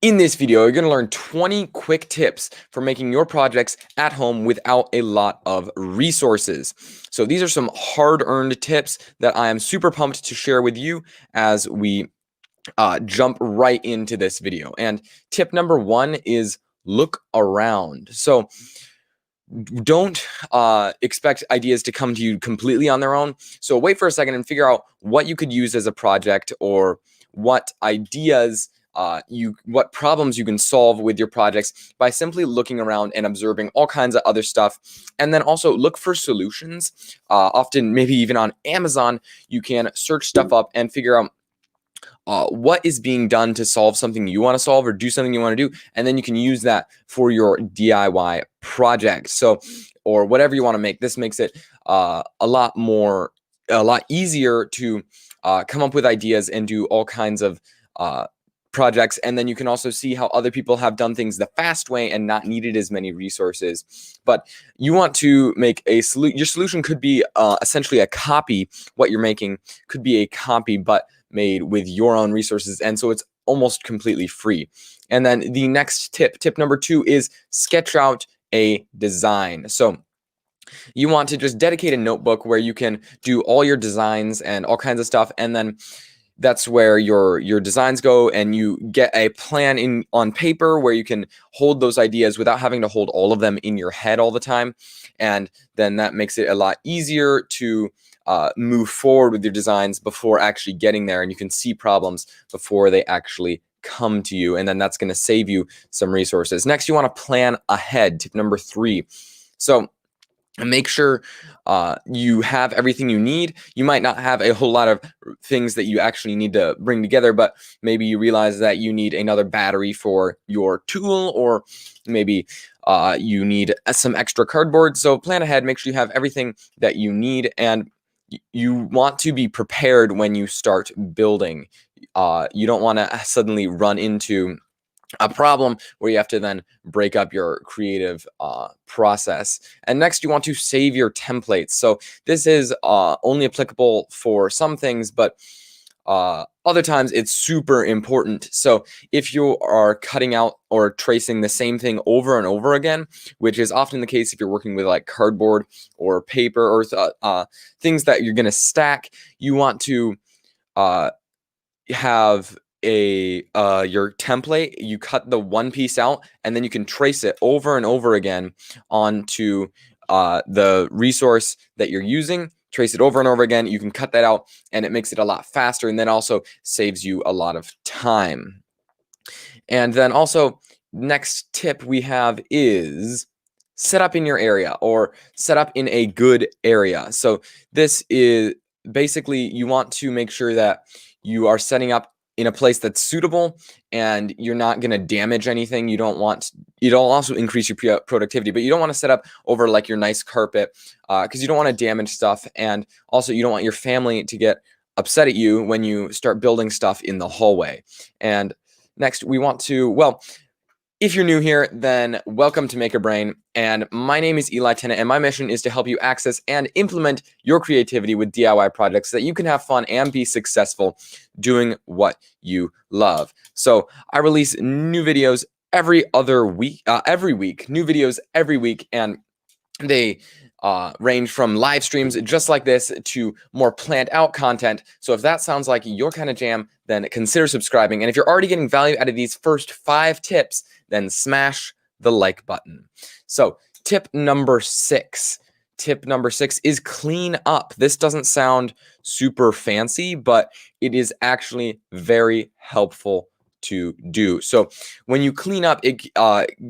In this video, you're going to learn 20 quick tips for making your projects at home without a lot of resources. So these are some hard-earned tips that I am super pumped to share with you as we jump right into this video. And tip number one is look around. So don't expect ideas to come to you completely on their own. So wait for a second and figure out what you could use as a project, or what ideas what problems you can solve with your projects by simply looking around and observing all kinds of other stuff. And then also look for solutions. Often, maybe even on Amazon, you can search stuff up and figure out what is being done to solve something you want to solve or do something you want to do, and then you can use that for your DIY project. So, or whatever you want to make. This makes it a lot easier to come up with ideas and do all kinds of projects. And then you can also see how other people have done things the fast way and not needed as many resources. But you want to make a solution. Your solution could be essentially a copy. What you're making could be a copy, but made with your own resources, and so it's almost completely free. And then the next tip number 2, is sketch out a design. So you want to just dedicate a notebook where you can do all your designs and all kinds of stuff, and then that's where your designs go, and you get a plan on paper where you can hold those ideas without having to hold all of them in your head all the time. And then that makes it a lot easier to move forward with your designs before actually getting there, and you can see problems before they actually come to you, and then that's going to save you some resources. Next, you want to plan ahead. Tip number 3. So make sure you have everything you need. You might not have a whole lot of things that you actually need to bring together, but maybe you realize that you need another battery for your tool, or maybe you need some extra cardboard. So plan ahead, make sure you have everything that you need, and you want to be prepared when you start building. You don't want to suddenly run into a problem where you have to then break up your creative process. And next, you want to save your templates. So this is only applicable for some things, but other times it's super important. So if you are cutting out or tracing the same thing over and over again, which is often the case if you're working with like cardboard or paper or things that you're going to stack, you want to have your template. You cut the one piece out, and then you can trace it over and over again onto the resource that you're using. Trace it over and over again. You can cut that out, and it makes it a lot faster, and then also saves you a lot of time. And then also, next tip we have is set up in your area, or set up in a good area. So this is basically, you want to make sure that you are setting up in a place that's suitable, and you're not going to damage anything. It'll also increase your productivity, but you don't want to set up over like your nice carpet, because you don't want to damage stuff. And also, you don't want your family to get upset at you when you start building stuff in the hallway. And next, we want to, well, if you're new here, then welcome to Maker Brain, and my name is Tennant, and my mission is to help you access and implement your creativity with DIY projects so that you can have fun and be successful doing what you love. So I release new videos every week, new videos every week, and they range from live streams just like this to more planned out content. So if that sounds like your kind of jam, then consider subscribing. And if you're already getting value out of these first 5 tips, then smash the like button. So tip number 6. Tip number 6 is clean up. This doesn't sound super fancy, but it is actually very helpful to do. So when you clean up, it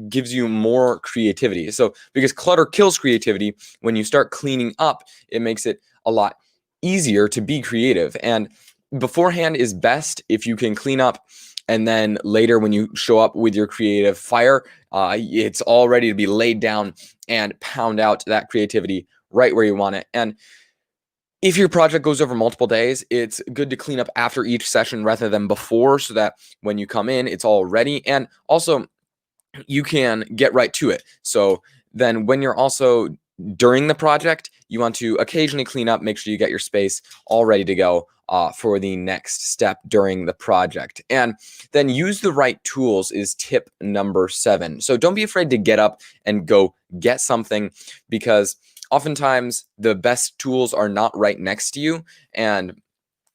gives you more creativity. So because clutter kills creativity, when you start cleaning up, it makes it a lot easier to be creative. And beforehand is best if you can clean up, and then later when you show up with your creative fire, it's all ready to be laid down and pound out that creativity right where you want it. And if your project goes over multiple days, it's good to clean up after each session rather than before, so that when you come in, it's all ready. And also, you can get right to it. So then when you're also during the project, you want to occasionally clean up, make sure you get your space all ready to go for the next step during the project. And then use the right tools is tip number 7. So don't be afraid to get up and go get something, because oftentimes the best tools are not right next to you, and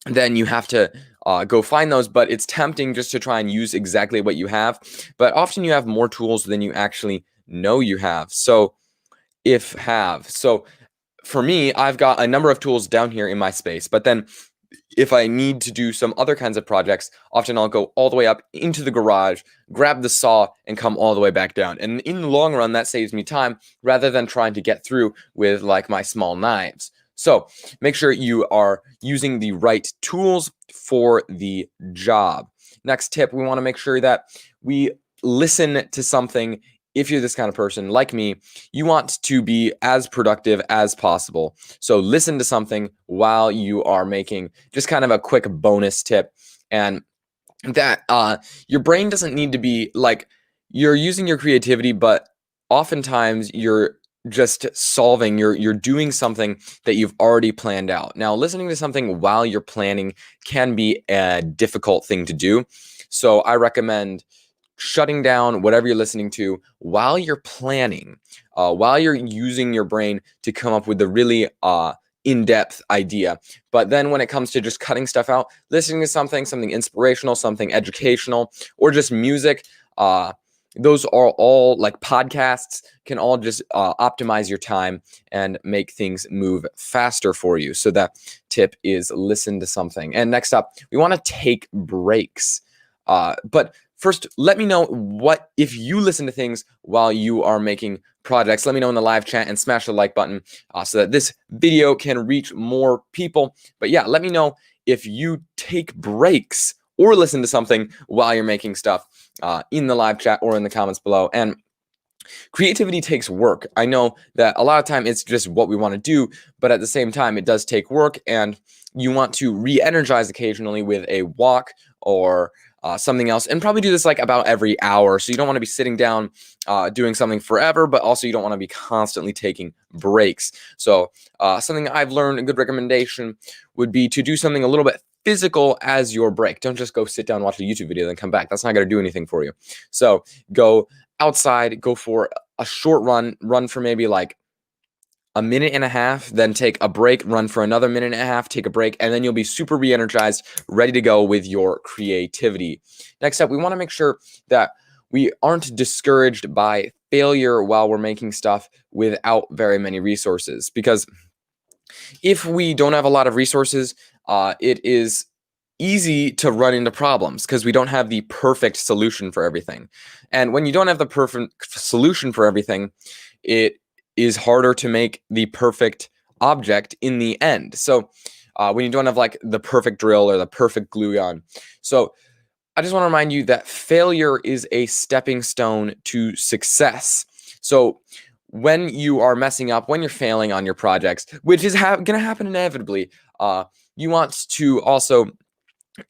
then you have to go find those. But it's tempting just to try and use exactly what you have, but often you have more tools than you actually know you have. So for me, I've got a number of tools down here in my space, but then if I need to do some other kinds of projects, often I'll go all the way up into the garage, grab the saw, and come all the way back down. And in the long run, that saves me time rather than trying to get through with like my small knives. So make sure you are using the right tools for the job. Next tip, we want to make sure that we listen to something. If you're this kind of person like me, you want to be as productive as possible. So listen to something while you are making. Just kind of a quick bonus tip. And that your brain doesn't need to be like, you're using your creativity, but oftentimes you're just you're doing something that you've already planned out. Now, listening to something while you're planning can be a difficult thing to do. So I recommend shutting down whatever you're listening to while you're planning, while you're using your brain to come up with a really in-depth idea. But then when it comes to just cutting stuff out, listening to something inspirational, something educational, or just music, those are all, like podcasts, can all just optimize your time and make things move faster for you. So that tip is listen to something. And next up, we want to take breaks. But first, let me know what if you listen to things while you are making projects. Let me know in the live chat and smash the like button so that this video can reach more people. But yeah, let me know if you take breaks or listen to something while you're making stuff in the live chat or in the comments below. And creativity takes work. I know that a lot of time it's just what we want to do, but at the same time, it does take work, and you want to re-energize occasionally with a walk or something else, and probably do this like about every hour. So you don't want to be sitting down doing something forever, but also you don't want to be constantly taking breaks. So something I've learned, a good recommendation would be to do something a little bit physical as your break. Don't just go sit down, watch a YouTube video, then come back. That's not going to do anything for you. So go outside, go for a short run for maybe like a minute and a half, then take a break, run for another minute and a half, take a break, and then you'll be super re-energized, ready to go with your creativity. Next up, we want to make sure that we aren't discouraged by failure while we're making stuff without very many resources, because if we don't have a lot of resources, it is easy to run into problems because we don't have the perfect solution for everything. And when you don't have the perfect solution for everything, it is harder to make the perfect object in the end. So when you don't have like the perfect drill or the perfect glue gun. So I just want to remind you that failure is a stepping stone to success. So when you are messing up, when you're failing on your projects, which is going to happen inevitably, you want to also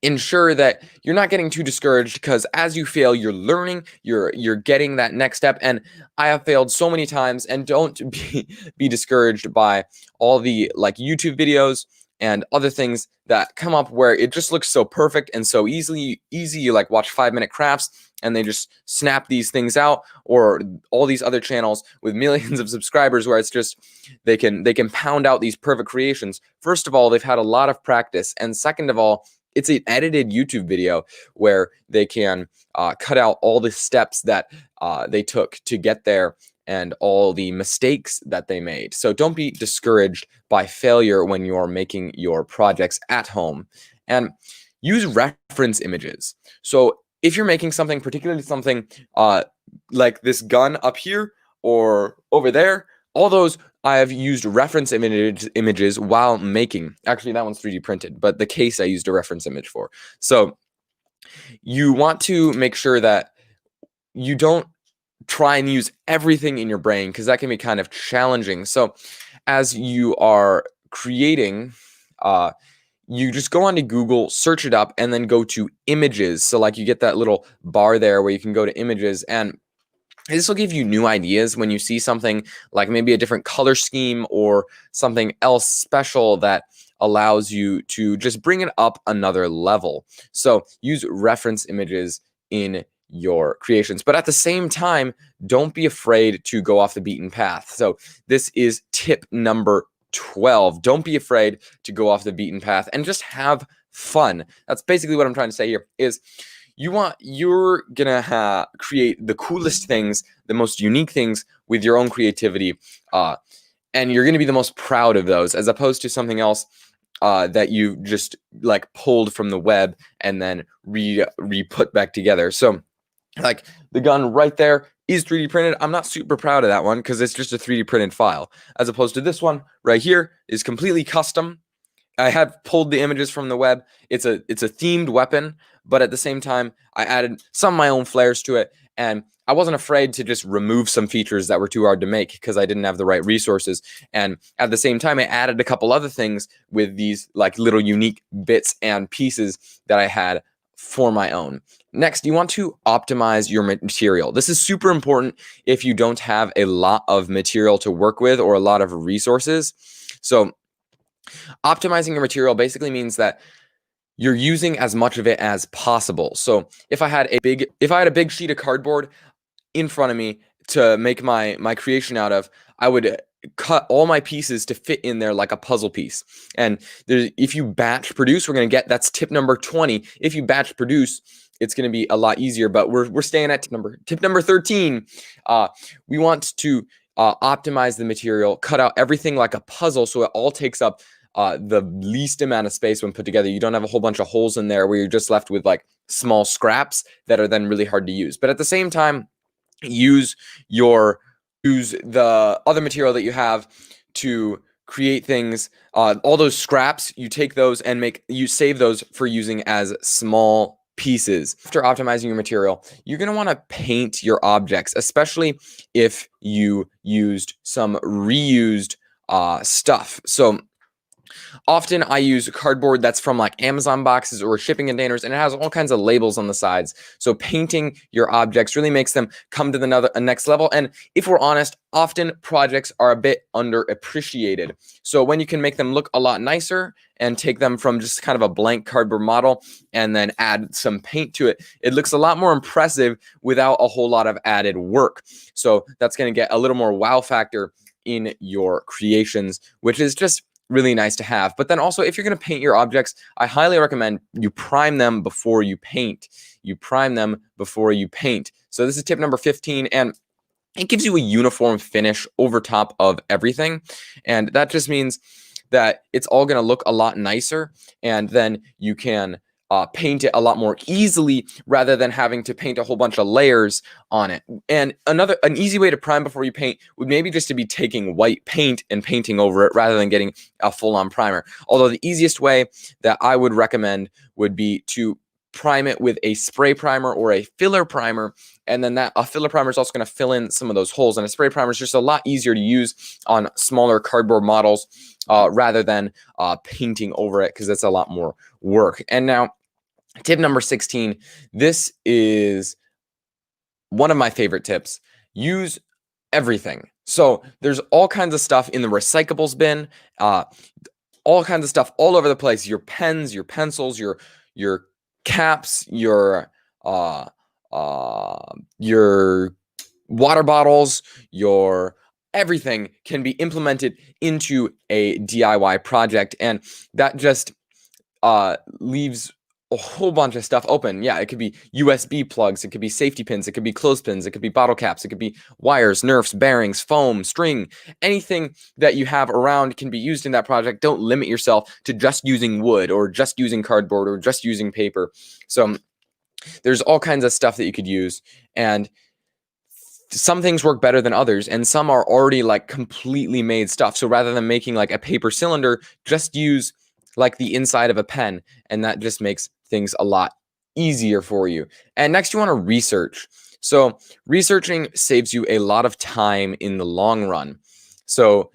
ensure that you're not getting too discouraged, because as you fail, you're learning, you're getting that next step. And I have failed so many times, and don't be discouraged by all the like YouTube videos and other things that come up where it just looks so perfect and so easy. You like watch 5-minute crafts and they just snap these things out, or all these other channels with millions of subscribers where it's just they can pound out these perfect creations. First of all, they've had a lot of practice, and second of all, it's an edited YouTube video where they can cut out all the steps that they took to get there and all the mistakes that they made. So don't be discouraged by failure when you are making your projects at home. And use reference images. So if you're making something, particularly something like this gun up here or over there, all those I have used reference images while making. Actually, that one's 3D printed, but the case I used a reference image for. So you want to make sure that you don't try and use everything in your brain, because that can be kind of challenging. So as you are creating, you just go onto Google, search it up, and then go to images. So like you get that little bar there where you can go to images, and This will give you new ideas when you see something like maybe a different color scheme or something else special that allows you to just bring it up another level. So use reference images in your creations, but at the same time, don't be afraid to go off the beaten path. So this is tip number 12. Don't be afraid to go off the beaten path and just have fun. That's basically what I'm trying to say here is you're gonna create the coolest things, the most unique things with your own creativity, and you're gonna be the most proud of those, as opposed to something else that you just like pulled from the web and then re-put back together. So like the gun right there is 3D printed. I'm not super proud of that one because it's just a 3D printed file, as opposed to this one right here is completely custom. I have pulled the images from the web. It's a themed weapon, but at the same time, I added some of my own flares to it, and I wasn't afraid to just remove some features that were too hard to make because I didn't have the right resources. And at the same time, I added a couple other things with these like little unique bits and pieces that I had for my own. Next, you want to optimize your material. This is super important if you don't have a lot of material to work with or a lot of resources. So optimizing your material basically means that you're using as much of it as possible. So if I had a big sheet of cardboard in front of me to make my creation out of, I would cut all my pieces to fit in there like a puzzle piece. And if you batch produce, that's tip number 20. If you batch produce, it's going to be a lot easier, but we're staying at tip number 13. We want to optimize the material, cut out everything like a puzzle so it all takes up the least amount of space when put together. You don't have a whole bunch of holes in there where you're just left with like small scraps that are then really hard to use. But at the same time, use the other material that you have to create things. All those scraps, you take those and you save those for using as small pieces. After optimizing your material, you're going to want to paint your objects, especially if you used some reused stuff. So often I use cardboard that's from like Amazon boxes or shipping containers, and it has all kinds of labels on the sides. So painting your objects really makes them come to the next level. And if we're honest, often projects are a bit underappreciated. So when you can make them look a lot nicer and take them from just kind of a blank cardboard model and then add some paint to it, it looks a lot more impressive without a whole lot of added work. So that's going to get a little more wow factor in your creations, which is just really nice to have. But then also, if you're going to paint your objects, I highly recommend you prime them before you paint. You prime them before you paint. So this is tip number 15, and it gives you a uniform finish over top of everything. And that just means that it's all going to look a lot nicer, and then you can paint it a lot more easily rather than having to paint a whole bunch of layers on it. And an easy way to prime before you paint would maybe just to be taking white paint and painting over it rather than getting a full-on primer. Although the easiest way that I would recommend would be to prime it with a spray primer or a filler primer, and then a filler primer is also going to fill in some of those holes, and a spray primer is just a lot easier to use on smaller cardboard models rather than painting over it, because it's a lot more work. And now tip number 16, this is one of my favorite tips. Use everything. So there's all kinds of stuff in the recyclables bin, all kinds of stuff all over the place. Your pens, your pencils, your caps, your water bottles, your everything can be implemented into a DIY project, and that just leaves a whole bunch of stuff open. Yeah, it could be USB plugs, it could be safety pins, it could be clothespins, it could be bottle caps, it could be wires, nerfs, bearings, foam, string. Anything that you have around can be used in that project. Don't limit yourself to just using wood or just using cardboard or just using paper. So there's all kinds of stuff that you could use, and some things work better than others, and some are already like completely made stuff. So rather than making like a paper cylinder, just use like the inside of a pen, and that just makes things a lot easier for you. And next, you want to research. So researching saves you a lot of time in the long run. So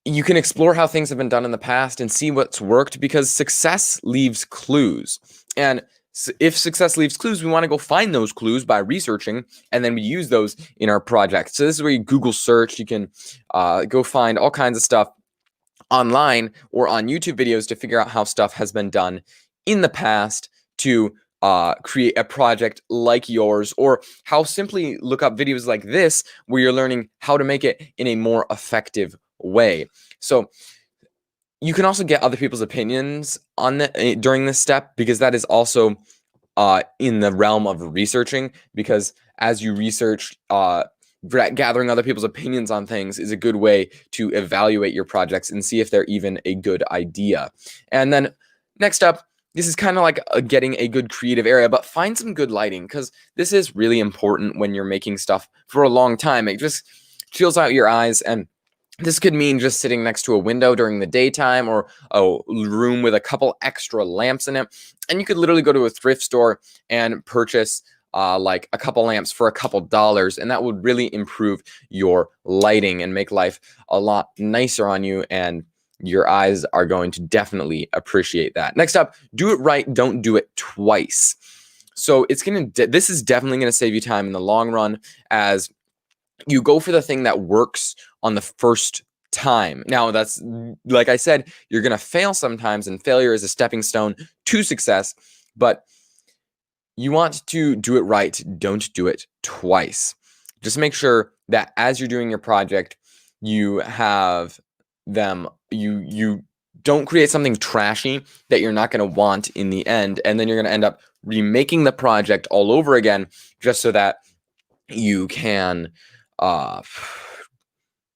you can explore how things have been done in the past and see what's worked, because success leaves clues. And if success leaves clues, we want to go find those clues by researching, and then we use those in our project. So this is where you Google search. You can go find all kinds of stuff online or on YouTube videos to figure out how stuff has been done in the past to create a project like yours, or how simply look up videos like this where you're learning how to make it in a more effective way. So you can also get other people's opinions on during this step, because that is also in the realm of researching, because as you research, gathering other people's opinions on things is a good way to evaluate your projects and see if they're even a good idea. And then next up, this is kind of like getting a good creative area, but find some good lighting, because this is really important when you're making stuff for a long time. It just chills out your eyes, and this could mean just sitting next to a window during the daytime, or a room with a couple extra lamps in it. And you could literally go to a thrift store and purchase like a couple lamps for a couple dollars, and that would really improve your lighting and make life a lot nicer on you, and your eyes are going to definitely appreciate that. Next up, do it right, don't do it twice. So this is definitely going to save you time in the long run, as you go for the thing that works on the first time. Now, that's, like I said, you're going to fail sometimes, and failure is a stepping stone to success, but you want to do it right, don't do it twice. Just make sure that as you're doing your project, you have them, you don't create something trashy that you're not going to want in the end, and then you're going to end up remaking the project all over again just so that you can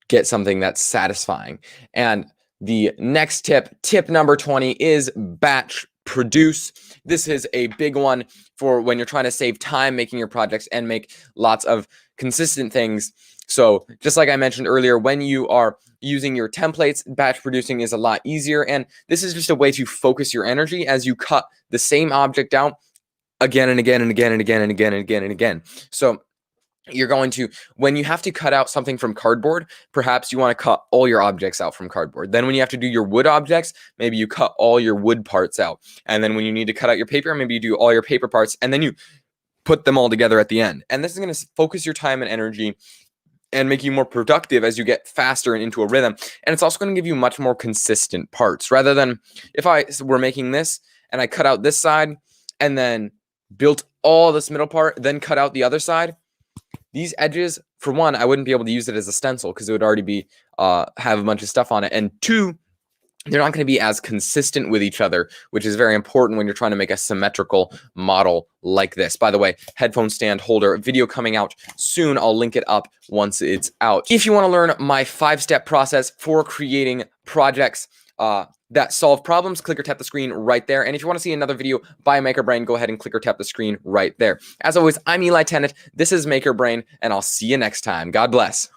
get something that's satisfying. And the next tip number 20, is batch produce. This is a big one for when you're trying to save time making your projects and make lots of consistent things. So just like I mentioned earlier, when you are using your templates, batch producing is a lot easier. And this is just a way to focus your energy as you cut the same object out again and again and again and again and again and again and again. So you're going to, when you have to cut out something from cardboard, perhaps you want to cut all your objects out from cardboard. Then when you have to do your wood objects, maybe you cut all your wood parts out. And then when you need to cut out your paper, maybe you do all your paper parts, and then you put them all together at the end. And this is going to focus your time and energy and make you more productive as you get faster and into a rhythm. And it's also going to give you much more consistent parts, rather than if I were making this and I cut out this side and then built all this middle part, then cut out the other side. These edges, for one, I wouldn't be able to use it as a stencil because it would already be have a bunch of stuff on it. And two, they're not going to be as consistent with each other, which is very important when you're trying to make a symmetrical model like this. By the way, headphone stand holder video coming out soon. I'll link it up once it's out. If you want to learn my 5-step process for creating projects that solve problems, click or tap the screen right there. And if you want to see another video by Maker Brain, go ahead and click or tap the screen right there. As always, I'm Eli Tennant. This is Maker Brain, and I'll see you next time. God bless.